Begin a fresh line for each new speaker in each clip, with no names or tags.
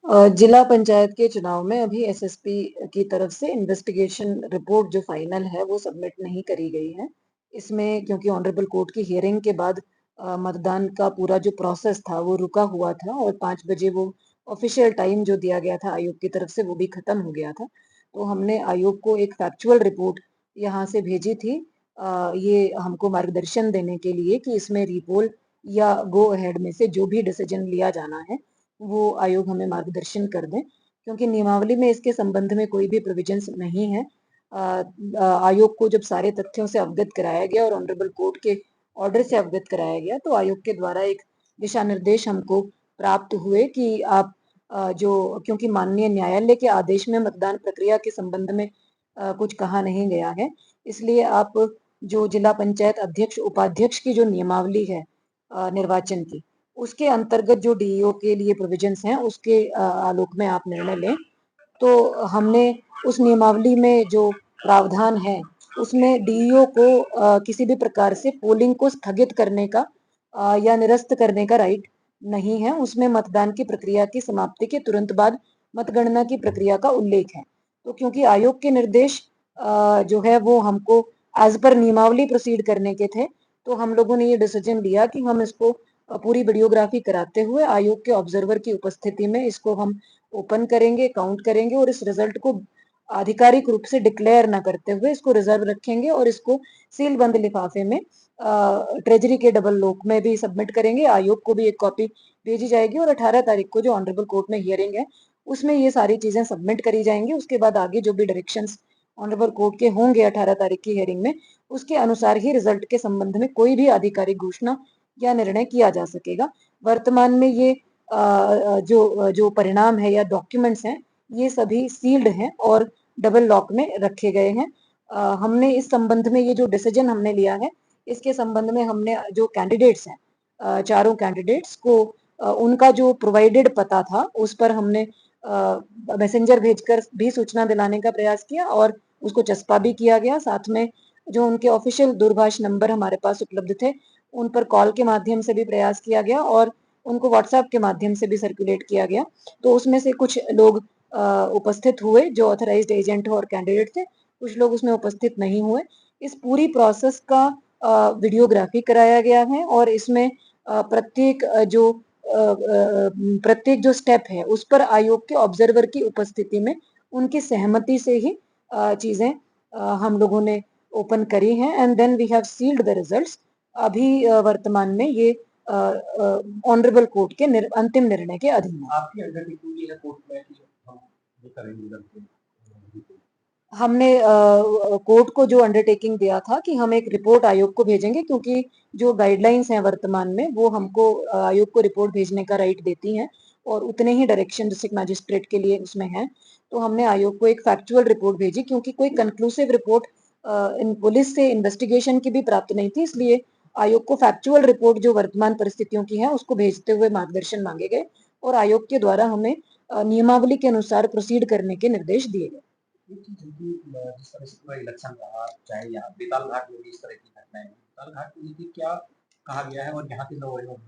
जिला पंचायत के चुनाव में अभी एसएसपी की तरफ से इन्वेस्टिगेशन रिपोर्ट जो फाइनल है वो सबमिट नहीं करी गई है। इसमें क्योंकि ऑनरेबल कोर्ट की हियरिंग के बाद मतदान का पूरा जो प्रोसेस था वो रुका हुआ था और 5 बजे वो ऑफिशियल टाइम जो दिया गया था आयोग की तरफ से वो भी खत्म हो गया था। तो हमने आयोग को एक फैक्चुअल रिपोर्ट यहाँ से भेजी थी ये हमको मार्गदर्शन देने के लिए कि इसमें रीपोल या गो अहेड में से जो भी डिसीजन लिया जाना है वो आयोग हमें मार्गदर्शन कर दें क्योंकि नियमावली में इसके संबंध में कोई भी प्रोविजंस नहीं है। आयोग को जब सारे तथ्यों से अवगत कराया गया और ऑनरेबल कोर्ट के ऑर्डर से अवगत कराया गया तो आयोग के द्वारा एक दिशा निर्देश हमको प्राप्त हुए कि आप जो क्योंकि माननीय न्यायालय के आदेश में मतदान प्रक्रिया के संबंध में कुछ कहा नहीं गया है इसलिए आप जो जिला पंचायत अध्यक्ष उपाध्यक्ष की जो नियमावली है निर्वाचन की उसके अंतर्गत जो डीईओ के लिए प्रोविजंस हैं उसके आलोक में आप निर्णय लें। तो हमने उस नियमावली में जो प्रावधान है उसमें डीईओ को किसी भी प्रकार से पोलिंग को स्थगित करने का या निरस्त करने का राइट नहीं है। उसमें मतदान की प्रक्रिया की समाप्ति के तुरंत बाद मतगणना की प्रक्रिया का उल्लेख है। तो क्योंकि आयोग के निर्देश जो है वो हमको एज पर नियमावली प्रोसीड करने के थे तो हम लोगों ने ये डिसीजन लिया कि हम इसको पूरी वीडियोग्राफी कराते हुए आयोग के ऑब्जर्वर की उपस्थिति में इसको हम ओपन करेंगे, काउंट करेंगे और इस रिजल्ट को आधिकारिक रूप से डिक्लेयर ना करते हुए इसको रिजर्व रखेंगे और इसको सील बंद लिफाफे में ट्रेजरी के डबल लॉक में भी सबमिट करेंगे। आयोग को भी एक कॉपी भेजी जाएगी और 18 तारीख को जो ऑनरेबल कोर्ट में हियरिंग है उसमें ये सारी चीजें सबमिट करी जाएंगी। उसके बाद आगे जो भी डायरेक्शंस ऑनरेबल कोर्ट के होंगे 18 तारीख की हियरिंग में उसके अनुसार ही रिजल्ट के संबंध में कोई भी आधिकारिक घोषणा या निर्णय किया जा सकेगा। वर्तमान में ये जो परिणाम है या डॉक्यूमेंट्स हैं ये सभी सील्ड हैं और डबल लॉक में रखे गए हैं। हमने इस संबंध में ये जो डिसीजन हमने लिया है इसके संबंध में हमने जो कैंडिडेट्स हैं चारों कैंडिडेट्स को उनका जो प्रोवाइडेड पता था उस पर हमने मैसेंजर भेजकर भी सूचना दिलाने का प्रयास किया और उसको चस्पा भी किया गया। साथ में जो उनके ऑफिशियल दूरभाष नंबर हमारे पास उपलब्ध थे उन पर कॉल के माध्यम से भी प्रयास किया गया और उनको व्हाट्सएप के माध्यम से भी सर्कुलेट किया गया। तो उसमें से कुछ लोग उपस्थित हुए जो ऑथराइज्ड एजेंट और कैंडिडेट थे, कुछ लोग उसमें उपस्थित नहीं हुए। इस पूरी प्रोसेस का वीडियोग्राफी कराया गया है और इसमें प्रत्येक जो स्टेप है उस पर आयोग के ऑब्जर्वर की उपस्थिति में उनकी सहमति से ही चीजें हम लोगों ने ओपन करी हैं and then we have sealed the results. अभी वर्तमान में ये ऑनरेबल कोर्ट के अंतिम निर्णय के अधीन है।
आपकी अंडरटेकिंग है कोर्ट में कि हम ये करेंगे?
हमने कोर्ट को जो अंडरटेकिंग दिया था कि हम एक रिपोर्ट आयोग को भेजेंगे क्योंकि जो गाइडलाइंस हैं वर्तमान में वो हमको आयोग को रिपोर्ट भेजने का राइट देती हैं और उतने ही डायरेक्शन डिस्ट्रिक्ट मैजिस्ट्रेट के लिए उसमें है। तो हमने आयोग को एक फैक्चुअल रिपोर्ट भेजी क्योंकि कोई कंक्लूसिव रिपोर्ट इन पुलिस से इन्वेस्टिगेशन की भी प्राप्त नहीं थी इसलिए आयोग को फैक्चुअल रिपोर्ट जो वर्तमान परिस्थितियों की है उसको भेजते हुए मार्गदर्शन मांगे गए और आयोग के द्वारा हमें नियमावली के अनुसार प्रोसीड करने के निर्देश दिए गए।
जिस तरह से पूरा इलेक्शन रहा, चाहे यहाँ बेताल घाट में भी इस तरह की घटनाएं बेताल घाट को लेकर क्या कहा गया है और यहाँ के लोग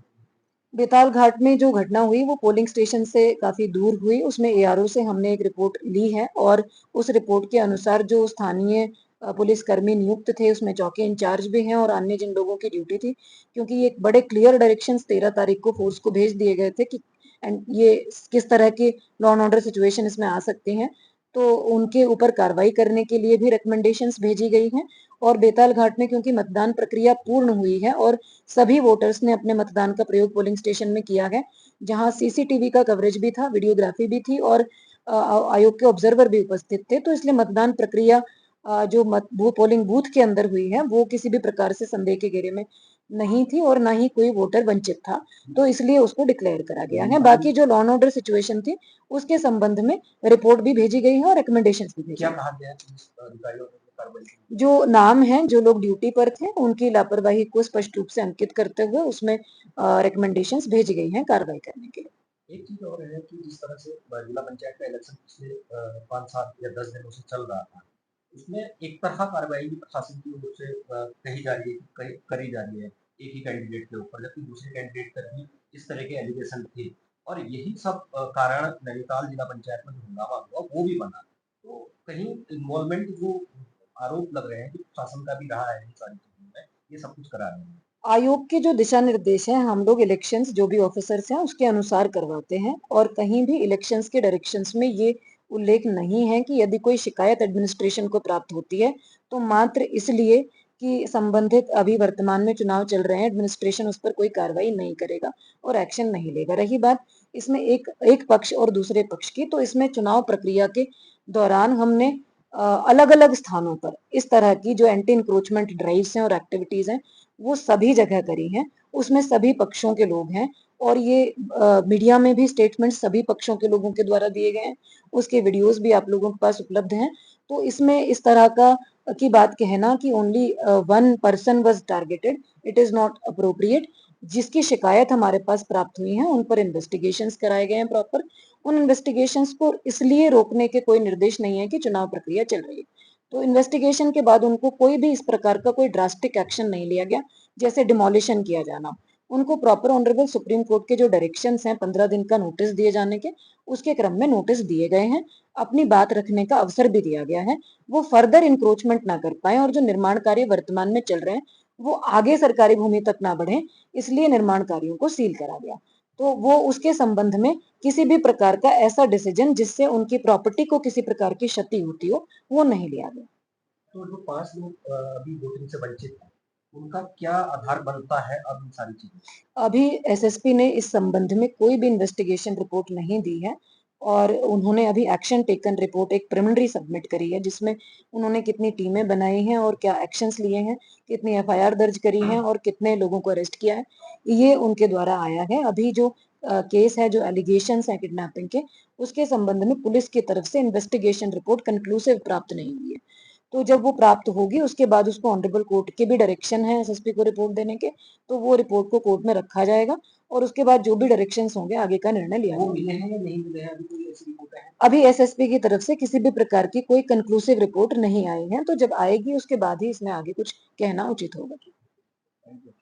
बेताल घाट में जो घटना हुई वो पोलिंग स्टेशन से काफी दूर हुई। उसमें एआरओ से हमने एक रिपोर्ट ली है और उस रिपोर्ट के अनुसार जो स्थानीय पुलिस कर्मी नियुक्त थे उसमें चौकी इंचार्ज भी हैं और अन्य जिन लोगों की ड्यूटी थी क्योंकि ये एक बड़े क्लियर डायरेक्शंस 13 तारीख को फोर्स को भेज दिए गए थे कि एंड ये किस तरह की लॉ एंड ऑर्डर सिचुएशन इसमें आ सकती हैं तो उनके ऊपर कार्रवाई करने के लिए भी रिकमेंडेशंस भेजी गई हैं। और बेताल घाट में क्योंकि मतदान प्रक्रिया पूर्ण हुई है और सभी वोटर्स ने अपने मतदान का प्रयोग पोलिंग स्टेशन में किया है जहां सीसीटीवी का कवरेज भी था, वीडियोग्राफी भी थी और आयोग के ऑब्जर्वर भी उपस्थित थे। तो इसलिए मतदान प्रक्रिया जो पोलिंग बूथ के अंदर हुई है वो किसी भी प्रकार से संदेह के घेरे में नहीं थी और ना ही कोई वोटर वंचित था तो इसलिए उसको डिक्लेयर करा गया है। बाकी जो लॉ एंड ऑर्डर सिचुएशन थी उसके संबंध में रिपोर्ट भी भेजी गई है और रिकमेंडेशंस भी भेजी गई। जो नाम है जो लोग ड्यूटी पर थे उनकी लापरवाही को स्पष्ट रूप से अंकित करते हुए उसमें रिकमेंडेशंस भेजी गई हैं कार्रवाई करने के लिए।
एक चीज और है कि जिस तरह से जिला पंचायत का इलेक्शन पिछले 5, 7 या 10 दिनों से चल रहा था उसमें एक तरफा कार्रवाई भी प्रशासन की ओर से कही जा रही है, करी जा रही है एक ही कैंडिडेट के ऊपर, जबकि दूसरे कैंडिडेट पर भी इस तरह के एलिगेशन थे और यही सब कारण नैनीताल जिला पंचायत में जो हंगामा हुआ वो भी बना। तो कहीं इन्वॉल्वमेंट जो आरोप लग रहे हैं कि प्रशासन का भी रहा है इन सारी चीज़ों में, ये सब कुछ करा रहे हैं।
आयोग के जो दिशा निर्देश हैं हम लोग इलेक्शंस जो भी ऑफिसर्स हैं उसके अनुसार करवाते हैं और कहीं भी इलेक्शंस के डायरेक्शंस में ये उल्लेख नहीं है कि यदि कोई शिकायत एडमिनिस्ट्रेशन को प्राप्त होती है तो मात्र इसलिए कि संबंधित अभी वर्तमान में चुनाव चल रहे हैं एडमिनिस्ट्रेशन उस पर कोई कार्रवाई नहीं करेगा और एक्शन नहीं लेगा। रही बात इसमें एक पक्ष और दूसरे पक्ष की, तो इसमें चुनाव प्रक्रिया के दौरान हमने अलग अलग स्थानों पर इस तरह की जो एंटी इंक्रोचमेंट ड्राइव्स हैं और एक्टिविटीज हैं वो सभी जगह करी हैं। उसमें सभी पक्षों के लोग हैं और ये मीडिया में भी स्टेटमेंट सभी पक्षों के लोगों के द्वारा दिए गए हैं। उसके वीडियोस भी आप लोगों के पास उपलब्ध हैं। तो इसमें इस तरह का की बात कहना कि only one person was targeted, it is not appropriate. जिसकी शिकायत हमारे पास प्राप्त हुई है उन पर इन्वेस्टिगेशंस कराए गए हैं प्रॉपर। उन इन्वेस्टिगेशंस को इसलिए रोकने के कोई निर्देश नहीं है कि चुनाव प्रक्रिया चल रही है। तो इन्वेस्टिगेशन के बाद उनको कोई भी इस प्रकार का कोई ड्रास्टिक एक्शन नहीं लिया गया, जैसे डिमोलिशन किया जाना। उनको प्रॉपर ऑनरेबल सुप्रीम कोर्ट के जो डायरेक्शंस हैं 15 दिन का नोटिस दिए जाने के, उसके क्रम में नोटिस दिए गए हैं। अपनी बात रखने का अवसर भी दिया गया है। वो फर्दर इंक्रोचमेंट ना कर पाए और जो निर्माण कार्य वर्तमान में चल रहे हैं वो आगे सरकारी भूमि तक ना बढ़े, इसलिए निर्माण कार्यों को सील करा गया। तो वो उसके संबंध में किसी भी प्रकार का ऐसा डिसीजन जिससे उनकी प्रॉपर्टी को किसी प्रकार की क्षति होती हो वो नहीं लिया गया।
तो जो 5 लोग अभी वोटिंग से वंचित हैं, उनका क्या आधार बनता है अब इन सारी चीज़ों में?
अभी एसएसपी ने इस संबंध में कोई भी इन्वेस्टिगेशन रिपोर्ट नहीं दी है और उन्होंने अभी एक्शन टेकन रिपोर्ट एक प्रिलिमिनरी सबमिट करी है जिसमें उन्होंने कितनी टीमें बनाई हैं और क्या एक्शंस लिए हैं, कितनी एफआईआर दर्ज करी हैं और कितने लोगों को अरेस्ट किया है, ये उनके द्वारा आया है। अभी जो केस है, जो एलिगेशंस हैं किडनैपिंग के, उसके संबंध में पुलिस की तरफ से इन्वेस्टिगेशन रिपोर्ट कंक्लूसिव प्राप्त नहीं हुई है। तो जब वो प्राप्त होगी उसके बाद उसको ऑनरेबल कोर्ट के भी डायरेक्शन है एसएसपी को रिपोर्ट देने के, तो वो रिपोर्ट को कोर्ट में रखा जाएगा और उसके बाद जो भी डायरेक्शंस होंगे आगे का निर्णय लिया
वो
जाएगा।
मिले हैं या नहीं मिले हैं, अभी कोई ऐसी रिपोर्टें हैं?
अभी एसएसपी की तरफ से किसी भी प्रकार की कोई कंक्लूसिव रिपोर्ट नहीं आई है, तो जब आएगी उसके बाद ही इसमें आगे कुछ कहना उचित होगा।
Thank you.